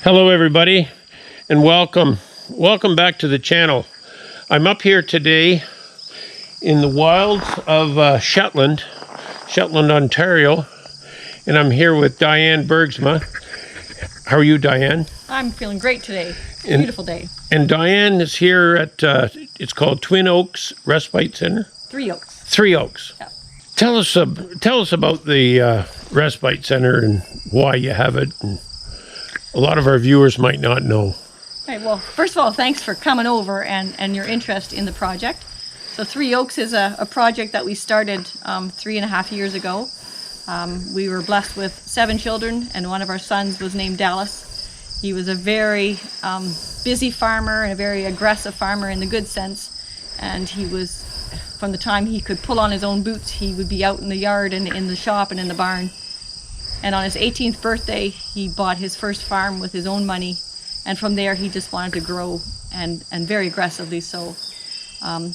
Hello everybody, and welcome back to the channel. I'm up here today in the wilds of Shetland, Ontario, and I'm here with Diane Bergsma. How are you, Diane? I'm feeling great today. It's a beautiful day. And Diane is here at, it's called Three Oaks Respite Center? Three Oaks. Three Oaks. Yeah. Tell us about the Respite Center and why you have it. And a lot of our viewers might not know. Right, well, first of all, thanks for coming over and your interest in the project. So Three Oaks is a project that we started 3.5 years ago. We were blessed with 7 children, and one of our sons was named Dallas. He was a very busy farmer and a very aggressive farmer in the good sense. And he was, from the time he could pull on his own boots, he would be out in the yard and in the shop and in the barn. And on his 18th birthday, he bought his first farm with his own money. And from there, he just wanted to grow, and very aggressively so.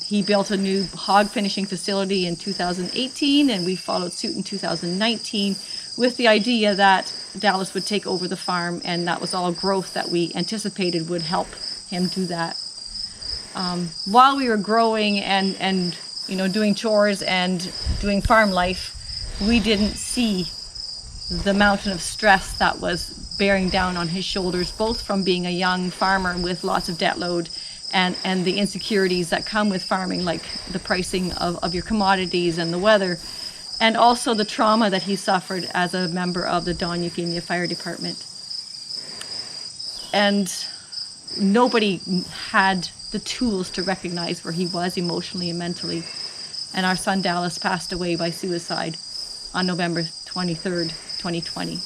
He built a new hog finishing facility in 2018, and we followed suit in 2019 with the idea that Dallas would take over the farm, and that was all growth that we anticipated would help him do that. While we were growing and doing chores and doing farm life, we didn't see the mountain of stress that was bearing down on his shoulders, both from being a young farmer with lots of debt load and the insecurities that come with farming, like the pricing of your commodities and the weather, and also the trauma that he suffered as a member of the Dawn Euphemia Fire Department. And nobody had the tools to recognize where he was emotionally and mentally. And our son Dallas passed away by suicide on November 23rd, 2020.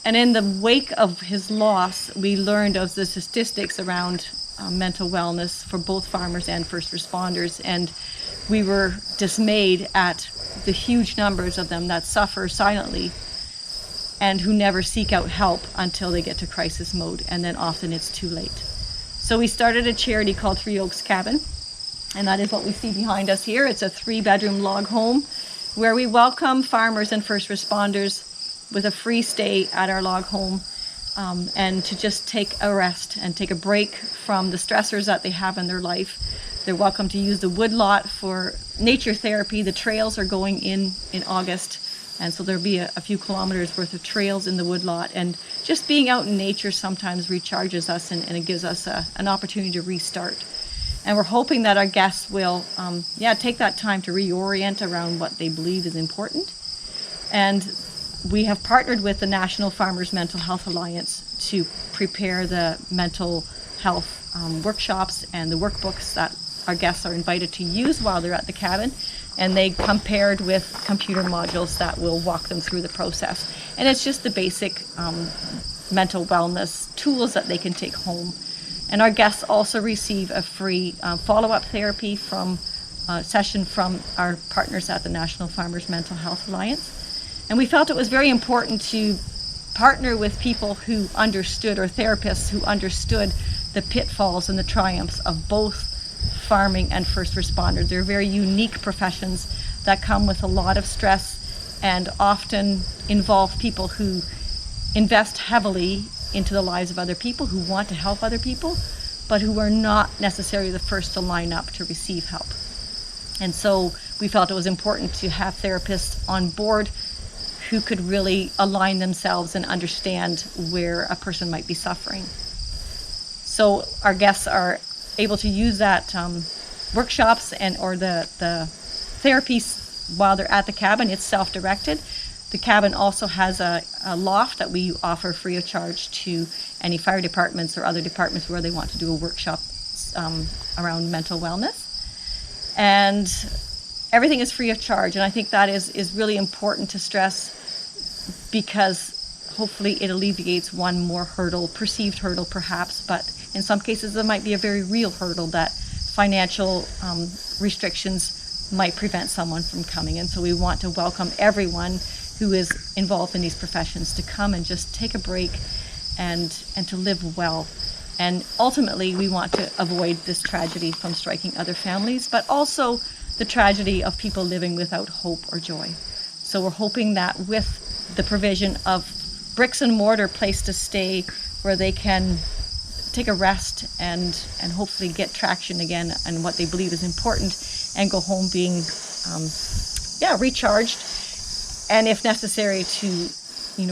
And in the wake of his loss, we learned of the statistics around mental wellness for both farmers and first responders. And we were dismayed at the huge numbers of them that suffer silently and who never seek out help until they get to crisis mode, and then often it's too late. So we started a charity called Three Oaks Cabin, and that is what we see behind us here. It's a 3-bedroom log home where we welcome farmers and first responders with a free stay at our log home, and to just take a rest and take a break from the stressors that they have in their life. They're welcome to use the woodlot for nature therapy. The trails are going in August, and so there'll be a few kilometers worth of trails in the woodlot. And just being out in nature sometimes recharges us, and it gives us an opportunity to restart. And we're hoping that our guests will take that time to reorient around what they believe is important. And we have partnered with the National Farmers Mental Health Alliance to prepare the mental health workshops and the workbooks that our guests are invited to use while they're at the cabin. And they come paired with computer modules that will walk them through the process. And it's just the basic mental wellness tools that they can take home. And our guests also receive a free follow-up therapy session from our partners at the National Farmers Mental Health Alliance. And we felt it was very important to partner with people who understood, or therapists who understood, the pitfalls and the triumphs of both farming and first responders. They're very unique professions that come with a lot of stress and often involve people who invest heavily into the lives of other people, who want to help other people, but who are not necessarily the first to line up to receive help. And so we felt it was important to have therapists on board who could really align themselves and understand where a person might be suffering. So our guests are able to use that workshops or the therapies while they're at the cabin. It's self-directed. The cabin also has a loft that we offer free of charge to any fire departments or other departments where they want to do a workshop around mental wellness. And everything is free of charge. And I think that is really important to stress, because hopefully it alleviates one more hurdle, perceived hurdle perhaps, but in some cases it might be a very real hurdle that financial restrictions might prevent someone from coming. And so we want to welcome everyone who is involved in these professions to come and just take a break and to live well. And ultimately we want to avoid this tragedy from striking other families, but also the tragedy of people living without hope or joy. So we're hoping that with the provision of bricks and mortar place to stay where they can take a rest and hopefully get traction again on what they believe is important and go home being recharged, and if necessary to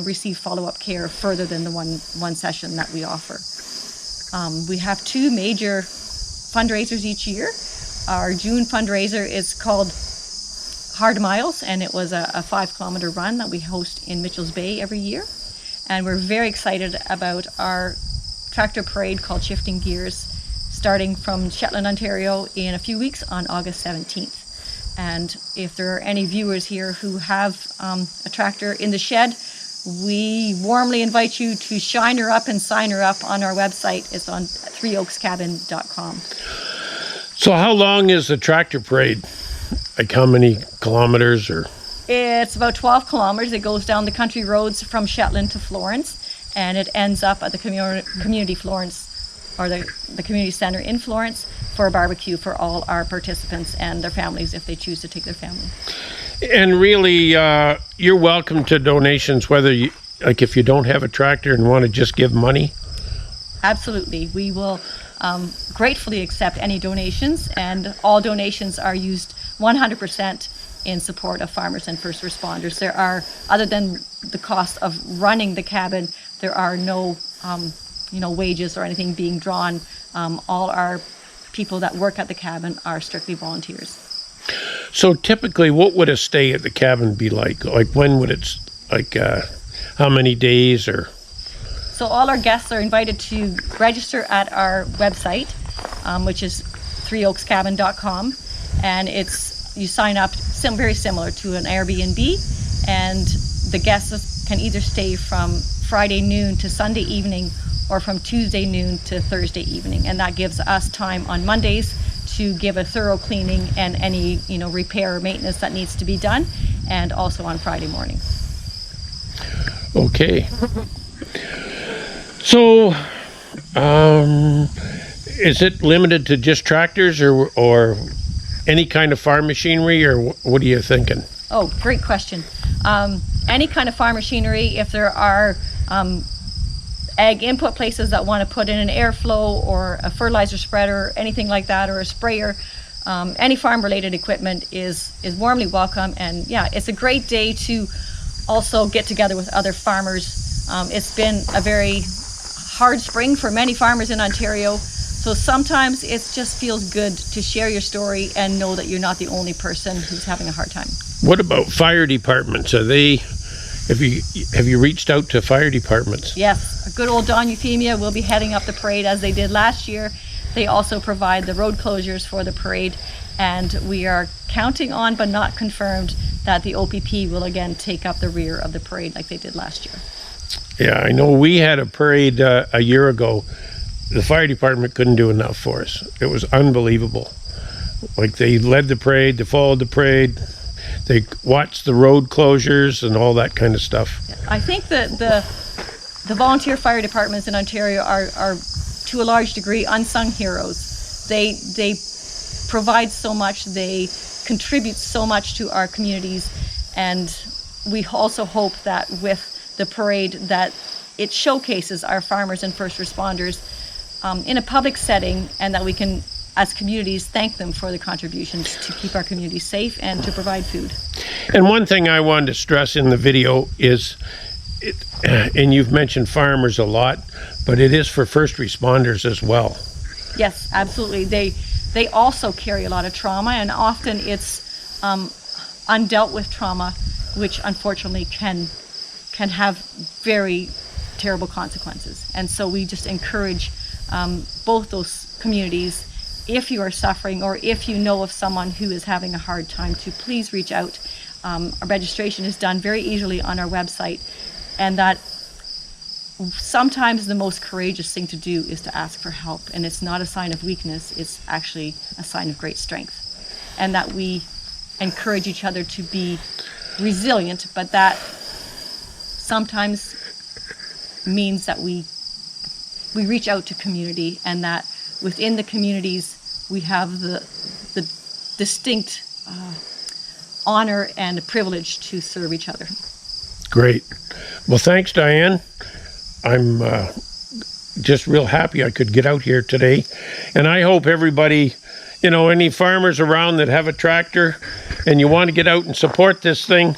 receive follow-up care further than the one session that we offer. We have 2 major fundraisers each year. Our June fundraiser is called Hard Miles, and it was a 5-kilometer run that we host in Mitchell's Bay every year. And we're very excited about our tractor parade called Shifting Gears, starting from Shetland, Ontario in a few weeks on August 17th. And if there are any viewers here who have a tractor in the shed, we warmly invite you to shine her up and sign her up on our website. It's on threeoakscabin.com. So how long is the tractor parade? Like how many kilometers or? It's about 12 kilometers. It goes down the country roads from Shetland to Florence, and it ends up at the community Florence, or the community center in Florence, for a barbecue for all our participants and their families if they choose to take their family. And really, you're welcome to donations, whether you, like if you don't have a tractor and want to just give money. Absolutely. We will gratefully accept any donations, and all donations are used 100% in support of farmers and first responders. There are, other than the cost of running the cabin, there are no wages or anything being drawn. All our people that work at the cabin are strictly volunteers. So typically, what would a stay at the cabin be like? Like when would it, how many days or? So all our guests are invited to register at our website, which is threeoakscabin.com, and you sign up very similar to an Airbnb, and the guests can either stay from Friday noon to Sunday evening or from Tuesday noon to Thursday evening, and that gives us time on Mondays to give a thorough cleaning and any repair or maintenance that needs to be done, and also on Friday morning. Okay. So, is it limited to just tractors or any kind of farm machinery, or what are you thinking? Oh, great question. Any kind of farm machinery. If there are ag input places that want to put in an airflow or a fertilizer spreader, anything like that, or a sprayer, any farm-related equipment is warmly welcome. And yeah, it's a great day to also get together with other farmers. It's been a very hard spring for many farmers in Ontario, so sometimes it just feels good to share your story and know that you're not the only person who's having a hard time. What about fire departments? Have you reached out to fire departments? Yes, a good old Don Euphemia will be heading up the parade as they did last year. They also provide the road closures for the parade, and we are counting on, but not confirmed, that the OPP will again take up the rear of the parade like they did last year. Yeah, I know we had a parade a year ago. The fire department couldn't do enough for us. It was unbelievable. Like, they led the parade, they followed the parade, they watched the road closures and all that kind of stuff. I think that the volunteer fire departments in Ontario are to a large degree unsung heroes. They provide so much, they contribute so much to our communities, and we also hope that with the parade that it showcases our farmers and first responders in a public setting, and that we can, as communities, thank them for the contributions to keep our communities safe and to provide food. And one thing I wanted to stress in the video is, and you've mentioned farmers a lot, but it is for first responders as well. Yes, absolutely. They also carry a lot of trauma, and often it's undealt with trauma, which unfortunately can have very terrible consequences. And so we just encourage both those communities, if you are suffering or if you know of someone who is having a hard time, to please reach out. Our registration is done very easily on our website, and that sometimes the most courageous thing to do is to ask for help, and it's not a sign of weakness, it's actually a sign of great strength, and that we encourage each other to be resilient, but that sometimes means that we reach out to community, and that within the communities we have the distinct honor and privilege to serve each other. Great. Well, thanks, Diane. I'm just real happy I could get out here today. And I hope everybody, you know, any farmers around that have a tractor and you want to get out and support this thing,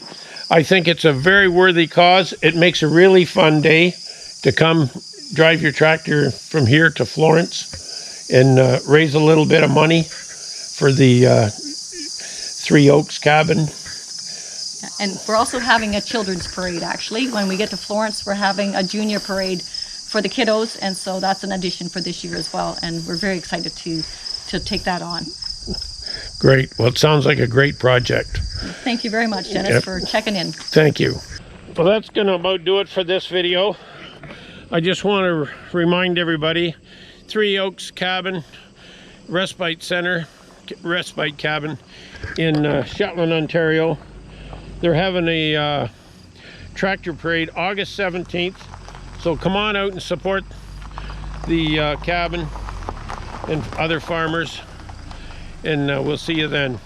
I think it's a very worthy cause. It makes a really fun day to come drive your tractor from here to Florence and raise a little bit of money for the Three Oaks cabin. And we're also having a children's parade, actually. When we get to Florence, we're having a junior parade for the kiddos, and so that's an addition for this year as well, and we're very excited to take that on. Great. Well, it sounds like a great project. Thank you very much, Dennis, for checking in. Thank you. Well, that's going to about do it for this video. I just want to remind everybody, Three Oaks Cabin, Respite Center, Respite Cabin in Shetland, Ontario. They're having a tractor parade August 17th. So come on out and support the cabin and other farmers. And we'll see you then.